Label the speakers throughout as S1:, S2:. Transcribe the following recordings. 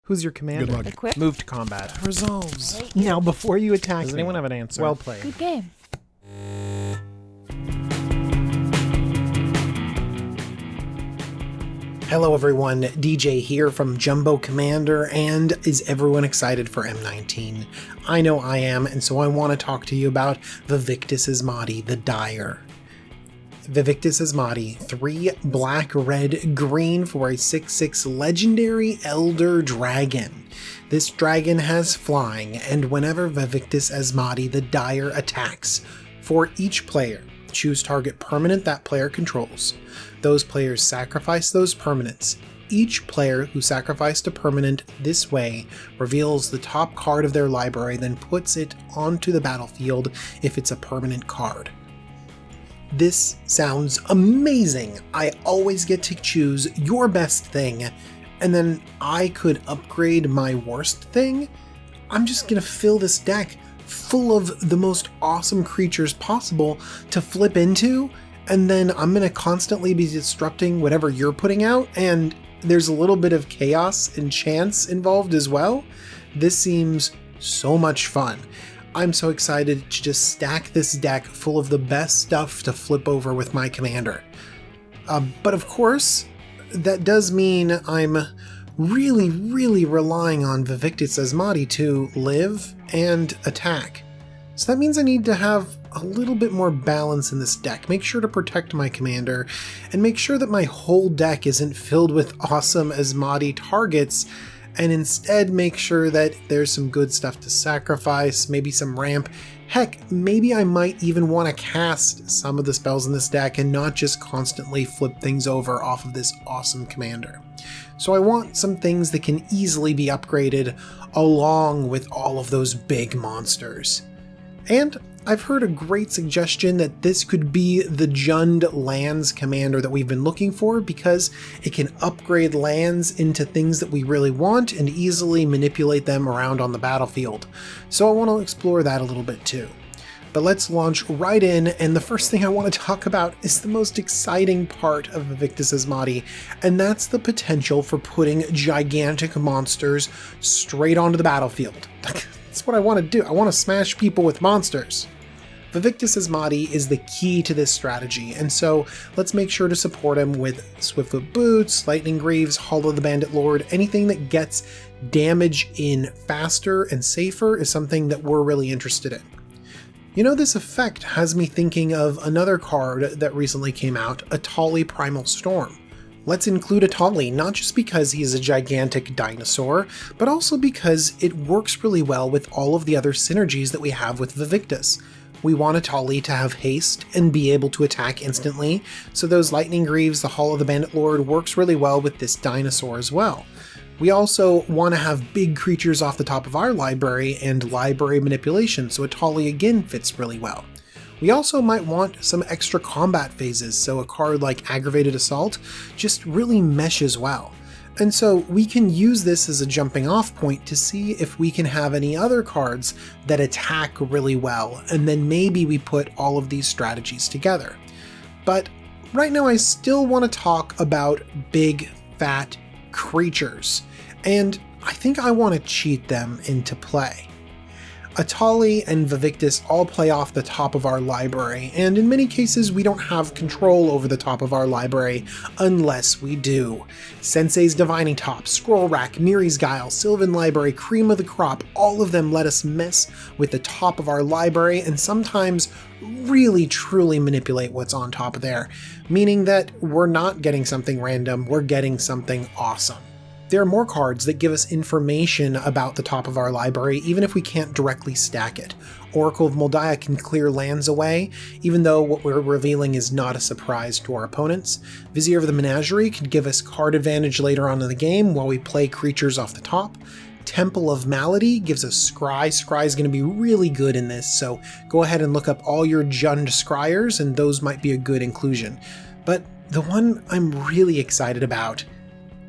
S1: Who's your commander?
S2: Good luck.
S3: Equip.
S1: Move to combat.
S2: Resolves.
S1: Now, before you attack
S4: Does
S1: me,
S4: anyone have an answer?
S1: well played.
S3: Good game.
S5: Hello everyone, DJ here from Jumbo Commander, and is everyone excited for M19? I know I am, and so I want to talk to you about Vaevictus Asmadi the Dire. Vaevictus Asmadi, 3 black, red, green for a 6/6 legendary Elder Dragon. This dragon has flying, and whenever Vaevictus Asmadi the Dire attacks, for each player, choose target permanent that player controls. Those players sacrifice those permanents. Each player who sacrificed a permanent this way reveals the top card of their library, then puts it onto the battlefield if it's a permanent card. This sounds amazing! I always get to choose your best thing, and then I could upgrade my worst thing? I'm just gonna fill this deck full of the most awesome creatures possible to flip into, and then I'm going to constantly be disrupting whatever you're putting out, and there's a little bit of chaos and chance involved as well. This seems so much fun. I'm so excited to just stack this deck full of the best stuff to flip over with my commander. But of course, that does mean I'm really relying on Vaevictus Asmadi to live and attack. So that means I need to have a little bit more balance in this deck. Make sure to protect my commander, and make sure that my whole deck isn't filled with awesome Asmadi targets, and instead make sure that there's some good stuff to sacrifice, maybe some ramp. Heck, maybe I might even want to cast some of the spells in this deck and not just constantly flip things over off of this awesome commander. So I want some things that can easily be upgraded along with all of those big monsters. And I've heard a great suggestion that this could be the Jund lands commander that we've been looking for, because it can upgrade lands into things that we really want and easily manipulate them around on the battlefield. So I want to explore that a little bit too. But let's launch right in, and the first thing I want to talk about is the most exciting part of Vaevictus Asmadi, and that's the potential for putting gigantic monsters straight onto the battlefield. That's what I want to do. I want to smash people with monsters. Vaevictus Asmadi is the key to this strategy, and so let's make sure to support him with Swiftfoot Boots, Lightning Greaves, Hollow the Bandit Lord. Anything that gets damage in faster and safer is something that we're really interested in. You know, this effect has me thinking of another card that recently came out, Atali Primal Storm. Let's include Atali, not just because he is a gigantic dinosaur, but also because it works really well with all of the other synergies that we have with Vaevictis. We want Atali to have haste and be able to attack instantly, so those Lightning Greaves, the Hollow of the Bandit Lord, works really well with this dinosaur as well. We also want to have big creatures off the top of our library and library manipulation, so Atali again fits really well. We also might want some extra combat phases, so a card like Aggravated Assault just really meshes well. And so we can use this as a jumping off point to see if we can have any other cards that attack really well, and then maybe we put all of these strategies together. But right now I still want to talk about big, fat creatures, and I think I want to cheat them into play. Atali and Vaevictis all play off the top of our library, and in many cases we don't have control over the top of our library unless we do. Sensei's Divining Top, Scroll Rack, Miri's Guile, Sylvan Library, Cream of the Crop, all of them let us mess with the top of our library and sometimes really truly manipulate what's on top of there, meaning that we're not getting something random, we're getting something awesome. There are more cards that give us information about the top of our library, even if we can't directly stack it. Oracle of Moldiah can clear lands away, even though what we're revealing is not a surprise to our opponents. Vizier of the Menagerie can give us card advantage later on in the game while we play creatures off the top. Temple of Malady gives us Scry. Scry is going to be really good in this, so go ahead and look up all your Jund Scryers, and those might be a good inclusion. But the one I'm really excited about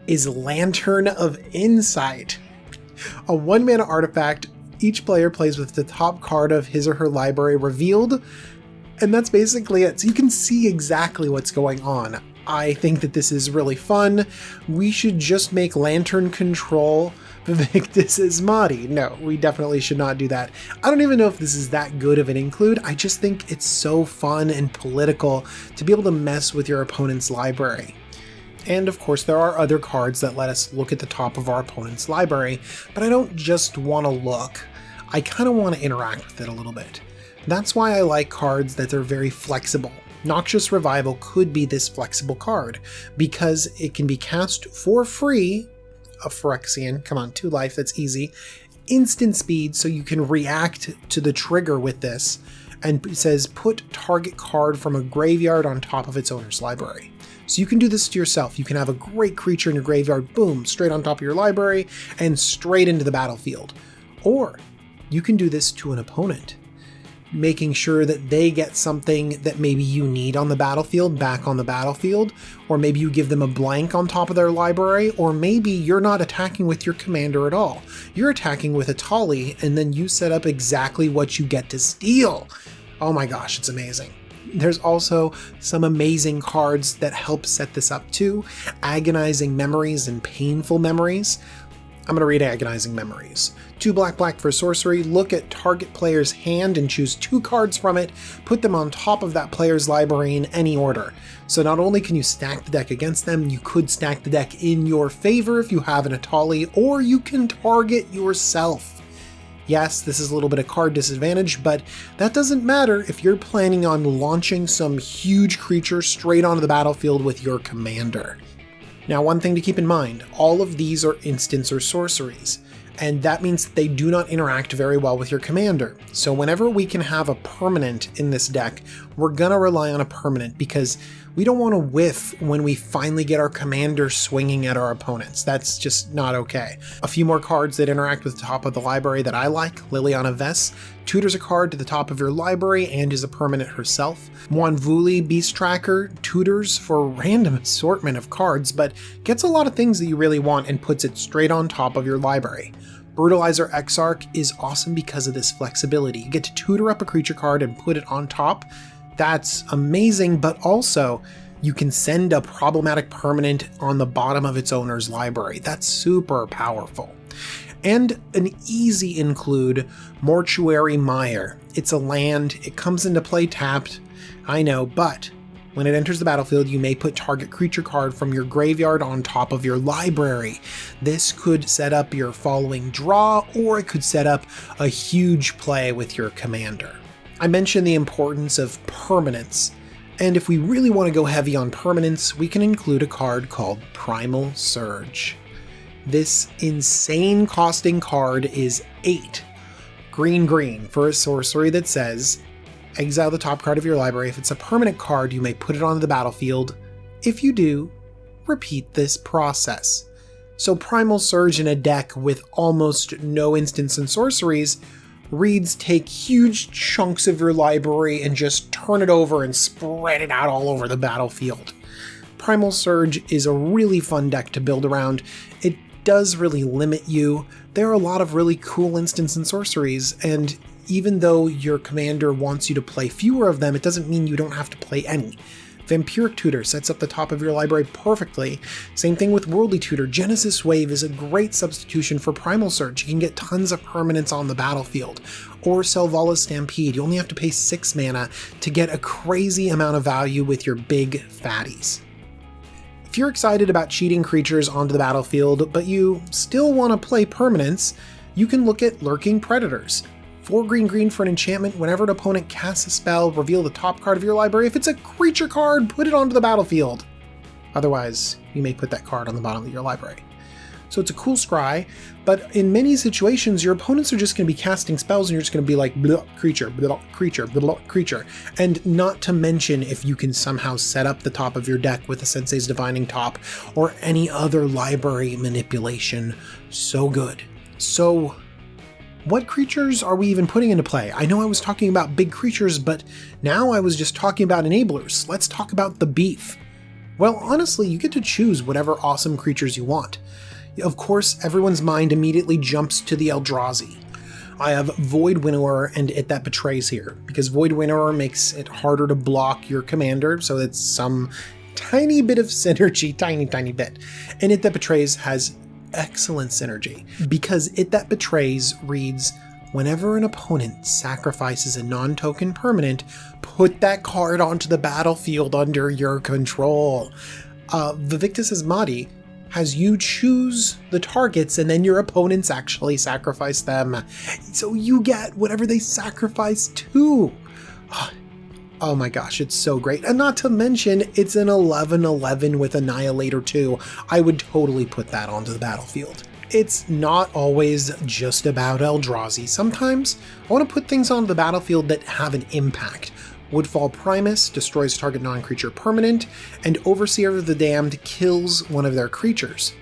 S5: is Lantern of Insight. A 1-mana artifact, each player plays with the top card of his or her library revealed, and that's basically it. So you can see exactly what's going on. I think that this is really fun. We should just make Lantern control Vaevictus Asmadi. No, we definitely should not do that. I don't even know if this is that good of an include. I just think it's so fun and political to be able to mess with your opponent's library. And of course, there are other cards that let us look at the top of our opponent's library, but I don't just want to look. I kind of want to interact with it a little bit. That's why I like cards that are very flexible. Noxious Revival could be this flexible card, because it can be cast for free, a Phyrexian, come on, 2 life, that's easy, instant speed, so you can react to the trigger with this, and it says put target card from a graveyard on top of its owner's library. So you can do this to yourself. You can have a great creature in your graveyard, boom, straight on top of your library, and straight into the battlefield. Or you can do this to an opponent, making sure that they get something that maybe you need on the battlefield back on the battlefield, or maybe you give them a blank on top of their library, or maybe you're not attacking with your commander at all. You're attacking with a Tali, and then you set up exactly what you get to steal. Oh my gosh, it's amazing. There's also some amazing cards that help set this up too. Agonizing Memories and Painful Memories. I'm going to read Agonizing Memories. 2 black for sorcery, look at target player's hand and choose 2 cards from it, put them on top of that player's library in any order. So not only can you stack the deck against them, you could stack the deck in your favor if you have an Atali, or you can target yourself. Yes, this is a little bit of card disadvantage, but that doesn't matter if you're planning on launching some huge creature straight onto the battlefield with your commander. Now, one thing to keep in mind, all of these are instants or sorceries, and that means that they do not interact very well with your commander. So whenever we can have a permanent in this deck, we're gonna rely on a permanent, because we don't want to whiff when we finally get our commander swinging at our opponents. That's just not okay. A few more cards that interact with the top of the library that I like. Liliana Vess tutors a card to the top of your library and is a permanent herself. Mwanvuli Beast Tracker tutors for a random assortment of cards, but gets a lot of things that you really want and puts it straight on top of your library. Brutalizer Exarch is awesome because of this flexibility. You get to tutor up a creature card and put it on top. That's amazing, but also you can send a problematic permanent on the bottom of its owner's library. That's super powerful. And an easy include, Mortuary Mire. It's a land, it comes into play tapped, I know, but when it enters the battlefield, you may put target creature card from your graveyard on top of your library. This could set up your following draw, or it could set up a huge play with your commander. I mentioned the importance of permanents, and if we really want to go heavy on permanents, we can include a card called Primal Surge. This insane costing card is 8 green for a sorcery that says, exile the top card of your library. If it's a permanent card, you may put it onto the battlefield. If you do, repeat this process. So Primal Surge in a deck with almost no instants and sorceries reads take huge chunks of your library and just turn it over and spread it out all over the battlefield. Primal Surge is a really fun deck to build around. It does really limit you. There are a lot of really cool instants and sorceries, and even though your commander wants you to play fewer of them, it doesn't mean you don't have to play any. Vampiric Tutor sets up the top of your library perfectly. Same thing with Worldly Tutor. Genesis Wave is a great substitution for Primal Surge. You can get tons of permanents on the battlefield. Or Selvalla's Stampede. You only have to pay 6 mana to get a crazy amount of value with your big fatties. If you're excited about cheating creatures onto the battlefield, but you still want to play permanents, you can look at Lurking Predators. 4 green for an enchantment. Whenever an opponent casts a spell, reveal the top card of your library. If it's a creature card, put it onto the battlefield. Otherwise, you may put that card on the bottom of your library. So it's a cool scry, but in many situations, your opponents are just going to be casting spells and you're just going to be like, blah, creature, blah, creature, blah, creature. And not to mention if you can somehow set up the top of your deck with a Sensei's Divining Top or any other library manipulation. So good. So what creatures are we even putting into play? I know I was talking about big creatures, but now I was just talking about enablers. Let's talk about the beef. Well, honestly, you get to choose whatever awesome creatures you want. Of course, everyone's mind immediately jumps to the Eldrazi. I have Void Winnower and It That Betrays here, because Void Winnower makes it harder to block your commander, so it's some tiny bit of synergy, tiny bit. And It That Betrays has excellent synergy, because It That Betrays reads, whenever an opponent sacrifices a non-token permanent, put that card onto the battlefield under your control. Vaevictus Asmadi has you choose the targets and then your opponents actually sacrifice them. So you get whatever they sacrifice to. Oh my gosh, it's so great. And not to mention, it's an 11/11 with Annihilator 2. I would totally put that onto the battlefield. It's not always just about Eldrazi. Sometimes I want to put things onto the battlefield that have an impact. Woodfall Primus destroys target non-creature permanent, and Overseer of the Damned kills one of their creatures.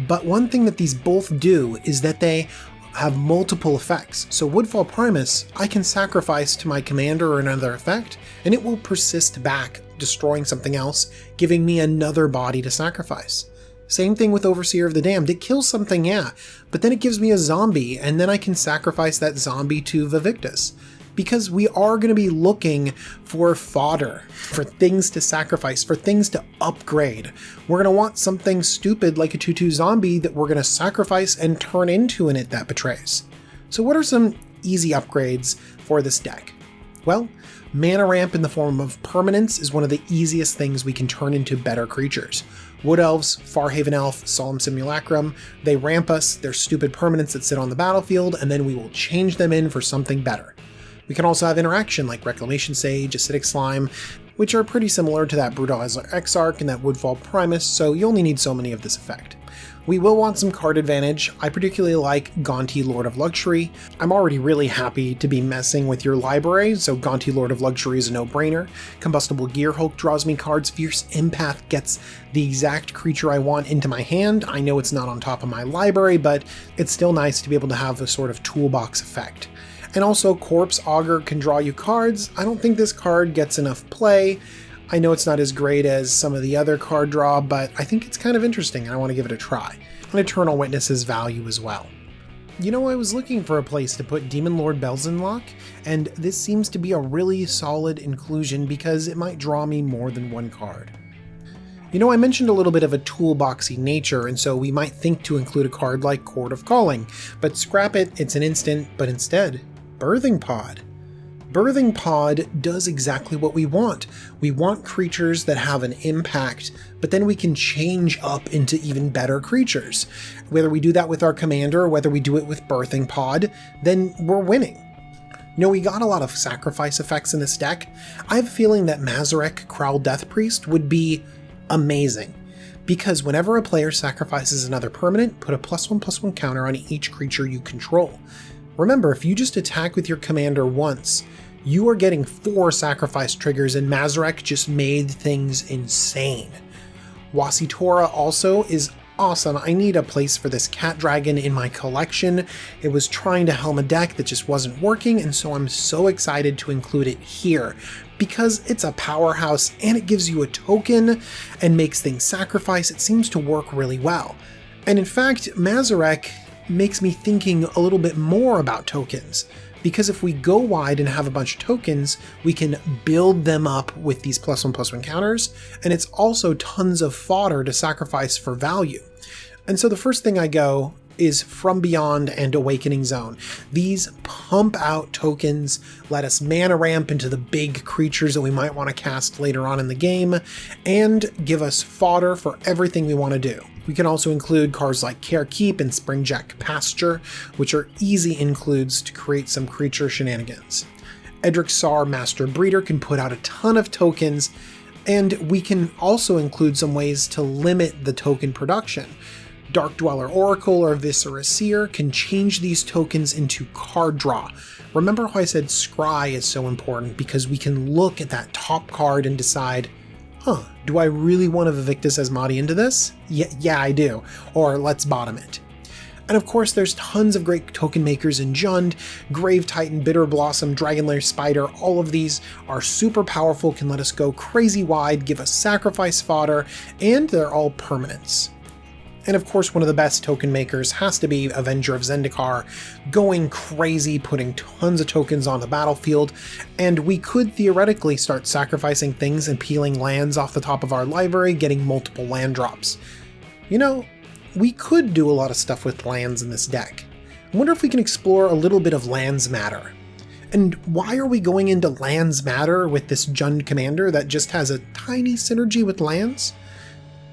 S5: But one thing that these both do is that they have multiple effects. So Woodfall Primus, I can sacrifice to my commander or another effect, and it will persist back, destroying something else, giving me another body to sacrifice. Same thing with Overseer of the Damned. It kills something, yeah, but then it gives me a zombie, and then I can sacrifice that zombie to Vaevictis. Because we are going to be looking for fodder, for things to sacrifice, for things to upgrade. We're going to want something stupid like a 2/2 zombie that we're going to sacrifice and turn into an It That Betrays. So what are some easy upgrades for this deck? Well, mana ramp in the form of permanence is one of the easiest things we can turn into better creatures. Wood Elves, Farhaven Elf, Solemn Simulacrum, they ramp us, they're stupid permanents that sit on the battlefield, and then we will change them in for something better. We can also have interaction like Reclamation Sage, Acidic Slime, which are pretty similar to that Brutalizer Exarch and that Woodfall Primus, so you only need so many of this effect. We will want some card advantage. I particularly like Gonti Lord of Luxury. I'm already really happy to be messing with your library, so Gonti Lord of Luxury is a no-brainer. Combustible Gearhulk draws me cards. Fierce Empath gets the exact creature I want into my hand. I know it's not on top of my library, but it's still nice to be able to have a sort of toolbox effect. And also, Corpse Augur can draw you cards. I don't think this card gets enough play. I know it's not as great as some of the other card draw, but I think it's kind of interesting and I want to give it a try. And Eternal Witness has value as well. You know, I was looking for a place to put Demon Lord Belzenlock, and this seems to be a really solid inclusion because it might draw me more than one card. You know, I mentioned a little bit of a toolboxy nature, and so we might think to include a card like Chord of Calling, but scrap it, it's an instant, but instead, Birthing Pod. Birthing Pod does exactly what we want. We want creatures that have an impact, but then we can change up into even better creatures. Whether we do that with our commander or whether we do it with Birthing Pod, then we're winning. You know, we got a lot of sacrifice effects in this deck. I have a feeling that Mazarek Kraul Death Priest would be amazing, because whenever a player sacrifices another permanent, put a +1/+1 counter on each creature you control. Remember, if you just attack with your commander once, you are getting 4 sacrifice triggers, and Mazarek just made things insane. Wasitora also is awesome. I need a place for this cat dragon in my collection. It was trying to helm a deck that just wasn't working, and so I'm so excited to include it here, because it's a powerhouse and it gives you a token and makes things sacrifice. It seems to work really well. And in fact, Mazarek makes me thinking a little bit more about tokens, because if we go wide and have a bunch of tokens, we can build them up with these +1/+1 counters, and it's also tons of fodder to sacrifice for value. And so the first thing I go is From Beyond and Awakening Zone. These pump out tokens, let us mana ramp into the big creatures that we might want to cast later on in the game, and give us fodder for everything we want to do. We can also include cards like Carekeep and Springjack Pasture, which are easy includes to create some creature shenanigans. Edric Sar Master Breeder can put out a ton of tokens, and we can also include some ways to limit the token production. Dark Dweller Oracle or Viscera Seer can change these tokens into card draw. Remember how I said Scry is so important, because we can look at that top card and decide, do I really want to Vaevictus Asmadi into this? Yeah, I do. Or let's bottom it. And of course, there's tons of great token makers in Jund. Grave Titan, Bitter Blossom, Dragonlair Spider, all of these are super powerful, can let us go crazy wide, give us sacrifice fodder, and they're all permanents. And of course, one of the best token makers has to be Avenger of Zendikar, going crazy, putting tons of tokens on the battlefield, and we could theoretically start sacrificing things and peeling lands off the top of our library, getting multiple land drops. You know, we could do a lot of stuff with lands in this deck. I wonder if we can explore a little bit of lands matter. And why are we going into lands matter with this Jund commander that just has a tiny synergy with lands?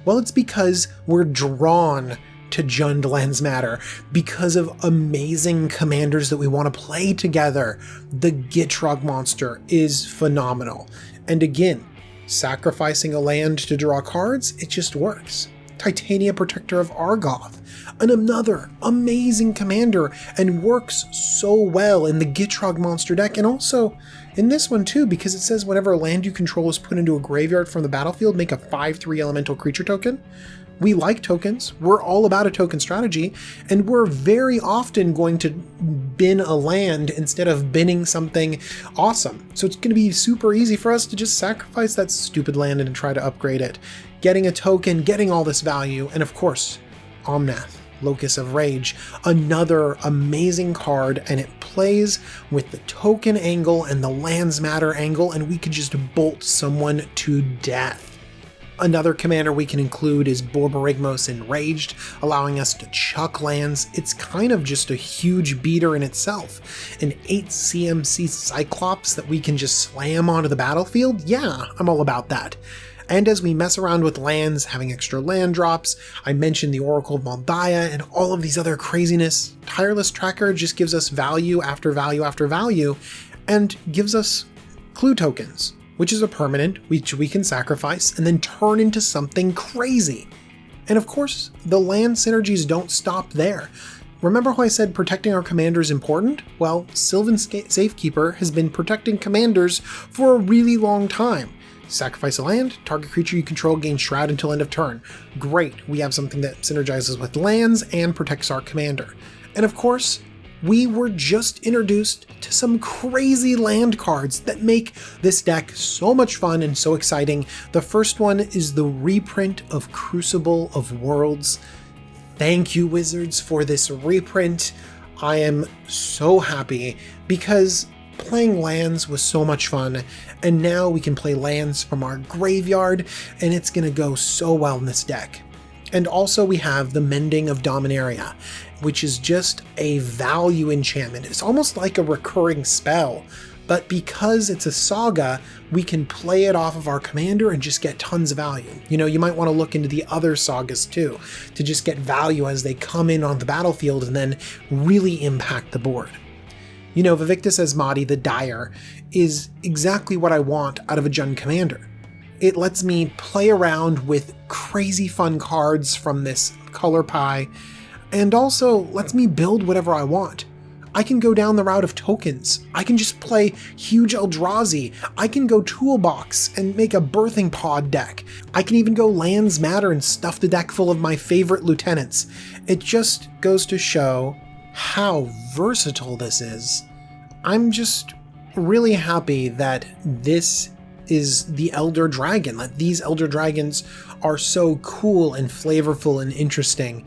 S5: Well, it's because we're drawn to Jund lands matter because of amazing commanders that we want to play together. The Gitrog monster is phenomenal. And again, sacrificing a land to draw cards, it just works. Titania Protector of Argoth, another amazing commander, and works so well in the Gitrog monster deck, and also in this one too, because it says whenever a land you control is put into a graveyard from the battlefield, make a 5/3 elemental creature token. We like tokens, we're all about a token strategy, and we're very often going to bin a land instead of binning something awesome. So it's going to be super easy for us to just sacrifice that stupid land and try to upgrade it. Getting a token, getting all this value, and of course, Omnath, Locus of Rage, another amazing card, and it plays with the token angle and the lands matter angle, and we could just bolt someone to death. Another commander we can include is Borborygmos Enraged, allowing us to chuck lands. It's kind of just a huge beater in itself. An 8 CMC Cyclops that we can just slam onto the battlefield? Yeah, I'm all about that. And as we mess around with lands, having extra land drops, I mentioned the Oracle of Maldaia and all of these other craziness. Tireless Tracker just gives us value after value after value, and gives us clue tokens, which is a permanent which we can sacrifice and then turn into something crazy. And of course, the land synergies don't stop there. Remember how I said protecting our commander is important? Well, Sylvan Safekeeper has been protecting commanders for a really long time. Sacrifice a land, target creature you control gains Shroud until end of turn. Great, we have something that synergizes with lands and protects our commander. And of course, we were just introduced to some crazy land cards that make this deck so much fun and so exciting. The first one is the reprint of Crucible of Worlds. Thank you, Wizards, for this reprint. I am so happy because playing lands was so much fun, and now we can play lands from our graveyard, and it's going to go so well in this deck. And also we have the Mending of Dominaria, which is just a value enchantment. It's almost like a recurring spell, but because it's a saga, we can play it off of our commander and just get tons of value. You know, you might want to look into the other sagas too, to just get value as they come in on the battlefield and then really impact the board. You know, Vaevictus Asmadi the Dire is exactly what I want out of a Jund commander. It lets me play around with crazy fun cards from this color pie, and also lets me build whatever I want. I can go down the route of tokens. I can just play huge Eldrazi. I can go toolbox and make a birthing pod deck. I can even go lands matter and stuff the deck full of my favorite lieutenants. It just goes to show how versatile this is. I'm just really happy that this is the Elder Dragon, that these Elder Dragons are so cool and flavorful and interesting.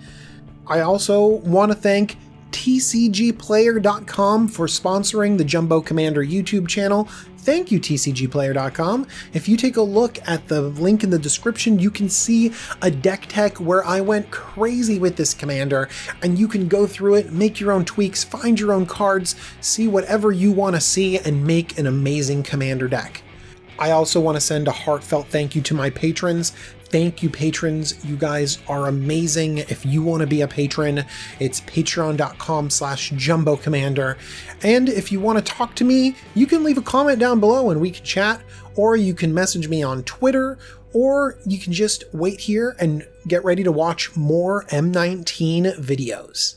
S5: I also want to thank TCGplayer.com for sponsoring the Jumbo Commander YouTube channel. Thank you, TCGplayer.com. If you take a look at the link in the description, you can see a deck tech where I went crazy with this commander, and you can go through it, make your own tweaks, find your own cards, see whatever you want to see, and make an amazing commander deck. I also want to send a heartfelt thank you to my patrons. Thank you, patrons. You guys are amazing. If you want to be a patron, it's patreon.com/jumbocommander. And if you want to talk to me, you can leave a comment down below and we can chat, or you can message me on Twitter, or you can just wait here and get ready to watch more M19 videos.